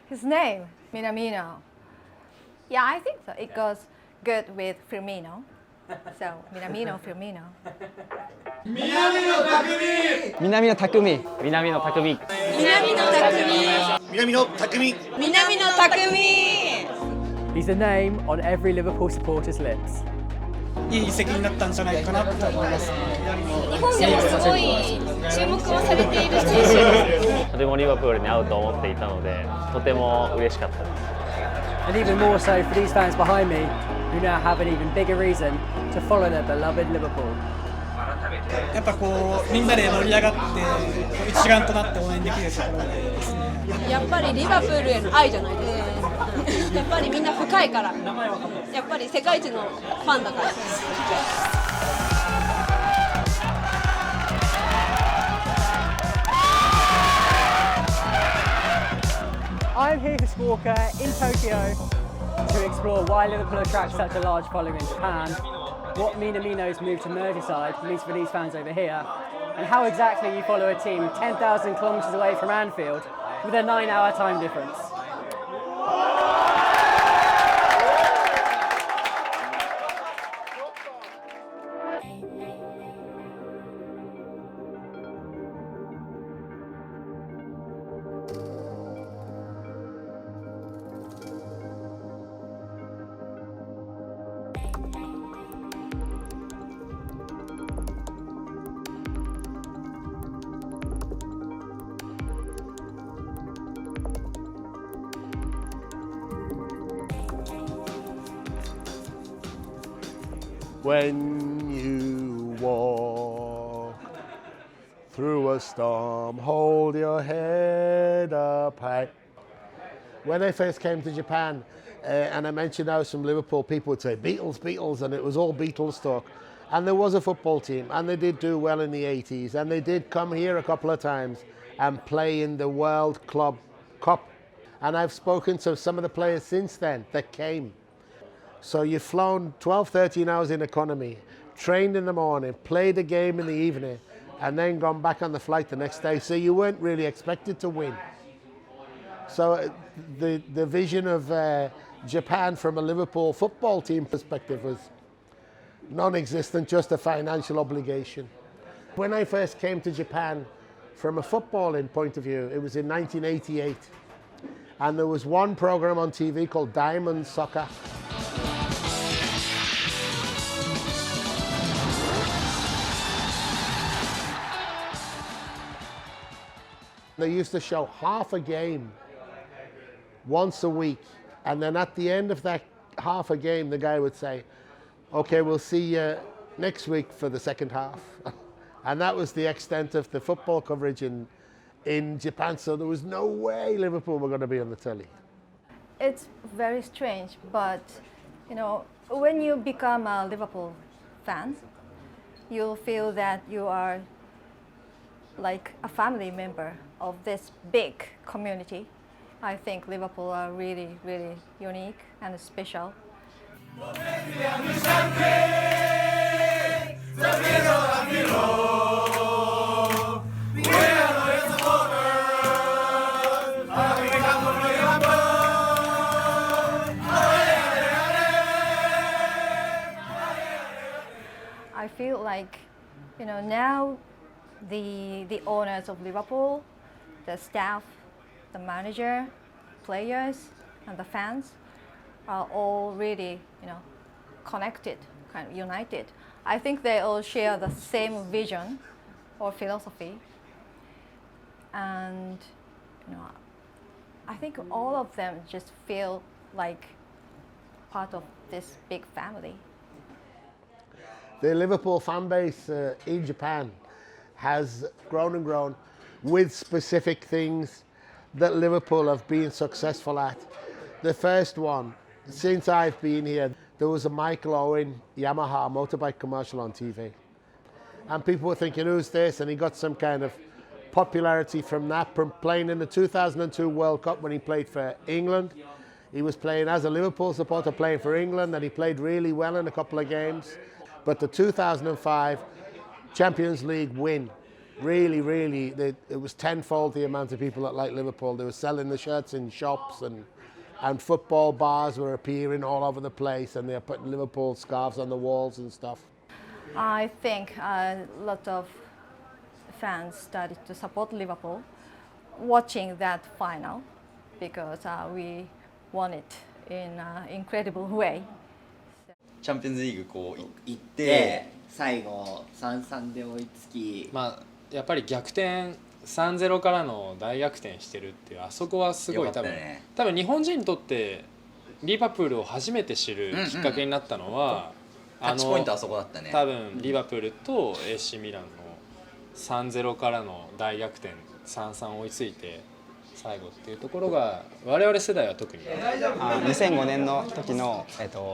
His name, Minamino. Yeah, I think so. It goes good with Firmino. So, Minamino, Firmino. Minamino Takumi! Minamino Takumi. Minamino Takumi. Minamino Takumi. Minamino Takumi! Minamino Takumi. He's a name on every Liverpool supporter's lips. いい移籍になったんじゃないかなと思いますね。日本でもすごい注目をされている選手です。とてもリバプールに会うと思っていたので、とても嬉しかったです。And even more so for these fans behind me, who now have an even bigger reason to follow their beloved Liverpool. やっぱこうみんなで盛り上がって一丸となって応援できるところですね。やっぱりリバプールへの愛じゃないですか。やっぱりみんな深いから。やっぱり世界一のファンだから。I'm here for Squawker in Tokyo to explore why Liverpool attracts such a large following in Japan, what Minamino's move to Merseyside means for these fans over here, and how exactly you follow a team 10,000 kilometres away from Anfield with a 9-hour time difference. When you walk through a storm, hold your head up high. When I first came to Japan, and I mentioned how some Liverpool people would say, Beatles, Beatles, and it was all Beatles talk. And there was a football team, and they did do well in the 80s, and they did come here a couple of times and play in the World Club Cup. And I've spoken to some of the players since then that came. So you've flown 12, 13 hours in economy, trained in the morning, played a game in the evening, and then gone back on the flight the next day. So you weren't really expected to win. So the vision of Japan from a Liverpool football team perspective was non-existent, just a financial obligation. When I first came to Japan from a footballing point of view, it was in 1988. And there was one program on TV called Diamond Soccer. They used to show half a game once a week, and then at the end of that half a game, the guy would say, okay, we'll see you next week for the second half. And that was the extent of the football coverage in Japan, so there was no way Liverpool were going to be on the telly. It's very strange, but you know, when you become a Liverpool fan, you'll feel that you are like a family member of this big community. I think Liverpool are really, really unique and special. I feel like, you know, now the owners of Liverpool, the staff, the manager, players, and the fans are all really, you know, connected, kind of united. I think they all share the same vision or philosophy, and you know, I think all of them just feel like part of this big family. The Liverpool fan base in Japan has grown and grown with specific things that Liverpool have been successful at. The first one, since I've been here, there was a Michael Owen Yamaha motorbike commercial on TV. And people were thinking, who's this? And he got some kind of popularity from that, from playing in the 2002 World Cup when he played for England. He was playing as a Liverpool supporter, playing for England, and he played really well in a couple of games. But the 2005 Champions League win really, it was tenfold the amount of people that like Liverpool. They were selling the shirts in shops, and football bars were appearing all over the place, and they were putting Liverpool scarves on the walls and stuff. I think a lot of fans started to support Liverpool watching that final because we won it in an incredible way. チャンピオンズリーグこう行って最後 3-3 で追いつき、まあやっぱり逆転 3-0 からの大逆転してるっていうあそこはすごい多分日本人にとってリバプールを初めて知るきっかけになったのは、タッチポイントあそこだったね。多分リバプールと AC ミランの 3-0 からの大逆転 3-3 追いついて最後っていうところが我々世代は特に2005年の時の、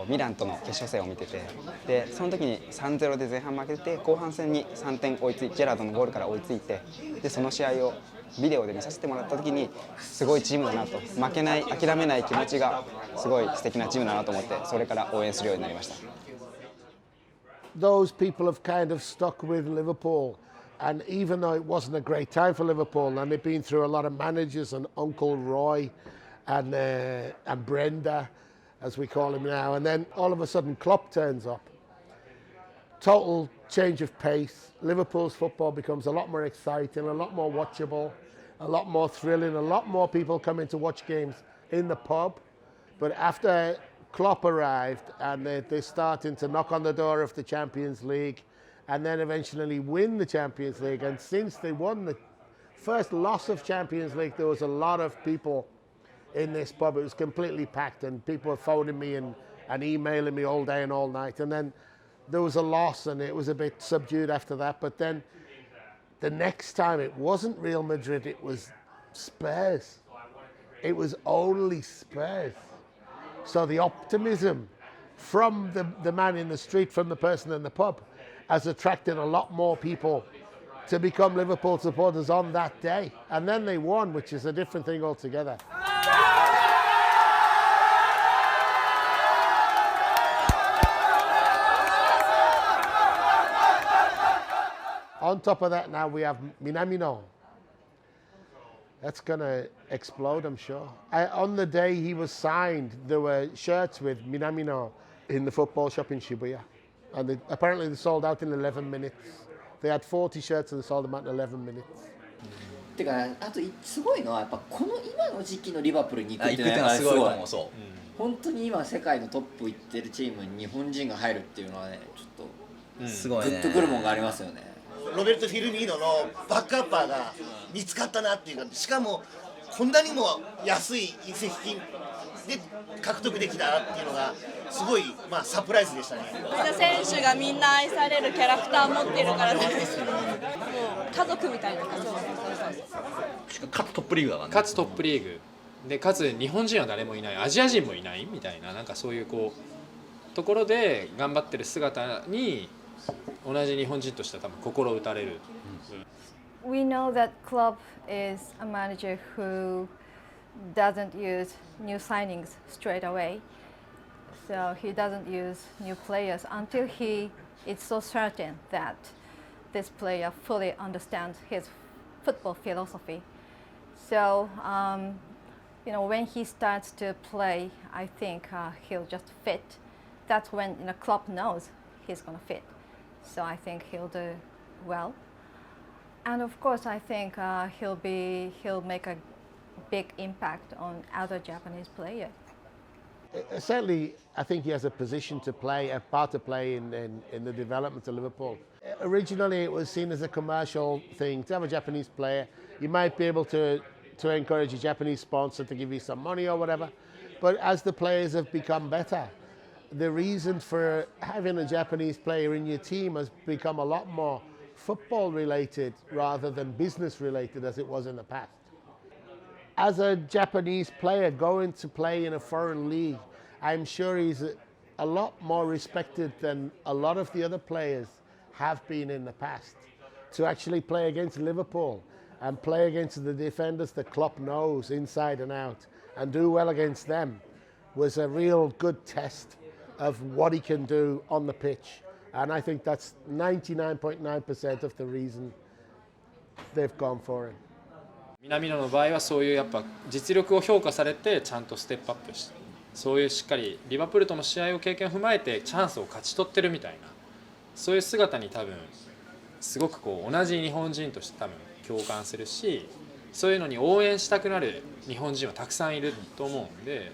ミランとの決勝戦を見てて、でその時に 3-0 で前半負けて後半戦に3点追いついてジェラードのゴールから追いついて、でその試合をビデオで見させてもらった時にすごいチームだなと、負けない諦めない気持ちがすごい素敵なチームだなと思って、それから応援するようになりました。Those people have kind of stuck with Liverpool. And even though it wasn't a great time for Liverpool, and they've been through a lot of managers, and Uncle Roy and Brenda, as we call him now, and then all of a sudden Klopp turns up. Total change of pace. Liverpool's football becomes a lot more exciting, a lot more watchable, a lot more thrilling, a lot more people coming to watch games in the pub. But after Klopp arrived and they're starting to knock on the door of the Champions League, and then eventually win the Champions League. And since they won the first loss of Champions League, there was a lot of people in this pub. It was completely packed, and people were phoning me and emailing me all day and all night. And then there was a loss, and it was a bit subdued after that. But then the next time, it wasn't Real Madrid, it was Spurs. It was only Spurs. So the optimism from the man in the street, from the person in the pub, has attracted a lot more people to become Liverpool supporters on that day. And then they won, which is a different thing altogether. On top of that, now we have Minamino. That's going to explode, I'm sure. On the day he was signed, there were shirts with Minamino in the football shop in Shibuya. And apparently they sold out in 11 minutes. They had 40 shirts and they sold them out in 11 minutes. てかあとすごいのはやっぱこの今の時期のリバプールに行くっていうのはすごいと思う。そう。本当に今世界のトップ行ってるチームに日本人が入るっていうのはね、ちょっとすごいね。グッとくるもんがありますよね。ロベルト・フィルミーノのバックアッパーが見つかったなっていうか、しかもこんなにも安い移籍金で獲得できたっていうのがすごい、まあ、サプライズでしたね。選手がみんな愛されるキャラクター持ってるからね。もう家族みたいな感じ。しかもかつトップリーグだからね。かつトップリーグで、かつ日本人は誰もいない、アジア人もいないみたいな、なんかそういうこうところで頑張ってる姿に同じ日本人としては多分心打たれる。We know that Klopp is a manager who doesn't use new signings straight away. So he doesn't use new players until he is so certain that this player fully understands his football philosophy. So, when he starts to play, I think he'll just fit. That's when Klopp knows he's going to fit. So I think he'll do well. And of course, I think he'll make a big impact on other Japanese players. Certainly, I think he has a position to play, a part to play in the development of Liverpool. Originally, it was seen as a commercial thing. To have a Japanese player, you might be able to encourage a Japanese sponsor to give you some money or whatever. But as the players have become better, the reason for having a Japanese player in your team has become a lot more football related rather than business related as it was in the past. As a Japanese player going to play in a foreign league, I'm sure he's a lot more respected than a lot of the other players have been in the past. To actually play against Liverpool and play against the defenders that Klopp knows inside and out and do well against them was a real good test of what he can do on the pitch. And I think that's 99.9% of the reason they've gone for it. 南野の場合はそういうやっぱ実力を評価されてちゃんとステップアップして、そういうしっかりリバプールとの試合を経験を踏まえてチャンスを勝ち取ってるみたいな、そういう姿に多分すごくこう同じ日本人として多分共感するし、そういうのに応援したくなる日本人はたくさんいると思うんで、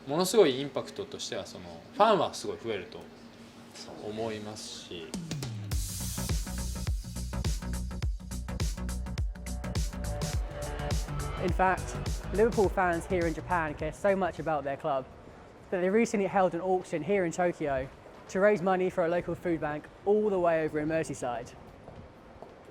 ものすごいインパクトとしてはそのファンはすごい増えると思いますし。In fact, Liverpool fans here in Japan care so much about their club that they recently held an auction here in Tokyo to raise money for a local food bank all the way over in Merseyside.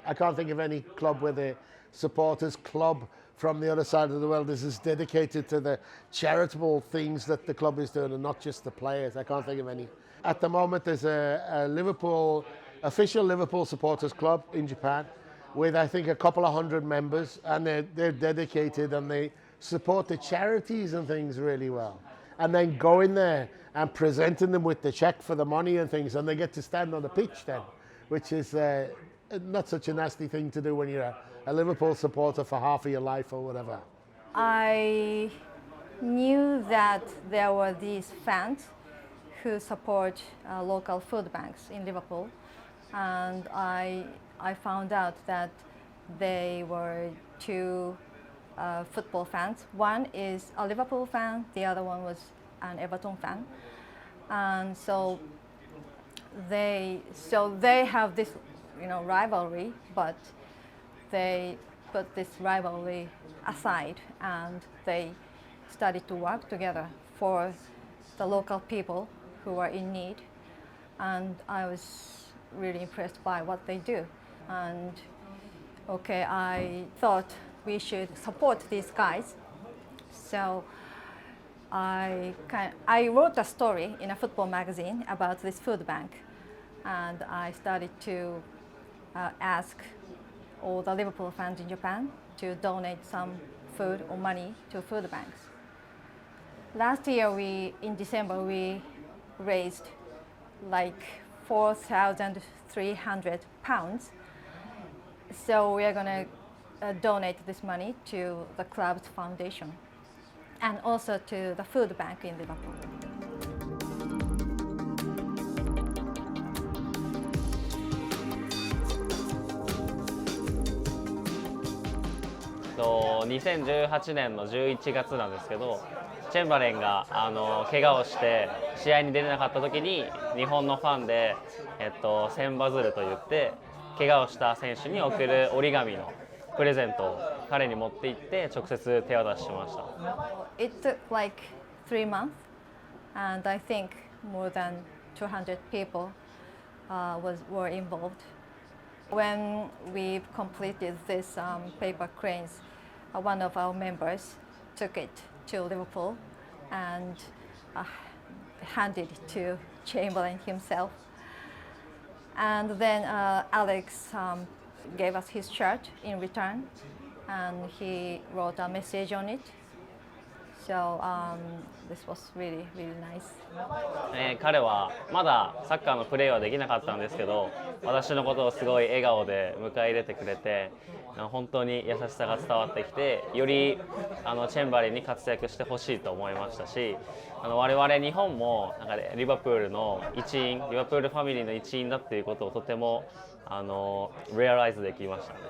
I can't think of any club where the supporters club from the other side of the world is as dedicated to the charitable things that the club is doing and not just the players. I can't think of any. At the moment, there's a Liverpool, official Liverpool supporters club in Japan with I think a couple of hundred members, and they're dedicated and they support the charities and things really well. And then going there and presenting them with the check for the money and things, and they get to stand on the pitch then, which is not such a nasty thing to do when you're a Liverpool supporter for half of your life or whatever. I knew that there were these fans who support local food banks in Liverpool, and I found out that they were two football fans. One is a Liverpool fan, the other one was an Everton fan, and so they have this, rivalry, but they put this rivalry aside and they started to work together for the local people who were in need, and I was really impressed by what they do. And I thought we should support these guys. So I wrote a story in a football magazine about this food bank, and I started to ask all the Liverpool fans in Japan to donate some food or money to food banks. Last year, in December, we raised like £4,300. So we are going to donate this money to the club's foundation and also to the food bank in Liverpool. 2018年の11月なんですけど、チェンバレンが怪我をして試合に出れなかった時に日本のファンで、センバズルといって怪我をした選手に送る折り紙のプレゼントを彼に持って行って直接手渡ししました。It took like 3 months, and I think more than 200 people were involved. When we completed this paper cranes, one of our members took it to Liverpool and handed it to Chamberlain himself. And then Alex gave us his shirt in return, and he wrote a message on it. So this was really, really nice. 彼はまだサッカーのプレーはできなかったんですけど、私のことをすごい笑顔で迎え入れてくれて、本当に優しさが伝わってきて、よりチェンバレンに活躍してほしいと思いましたし、我々日本もリバプールの一員、リバプールファミリーの一員だっていうことをとてもレアライズできましたね。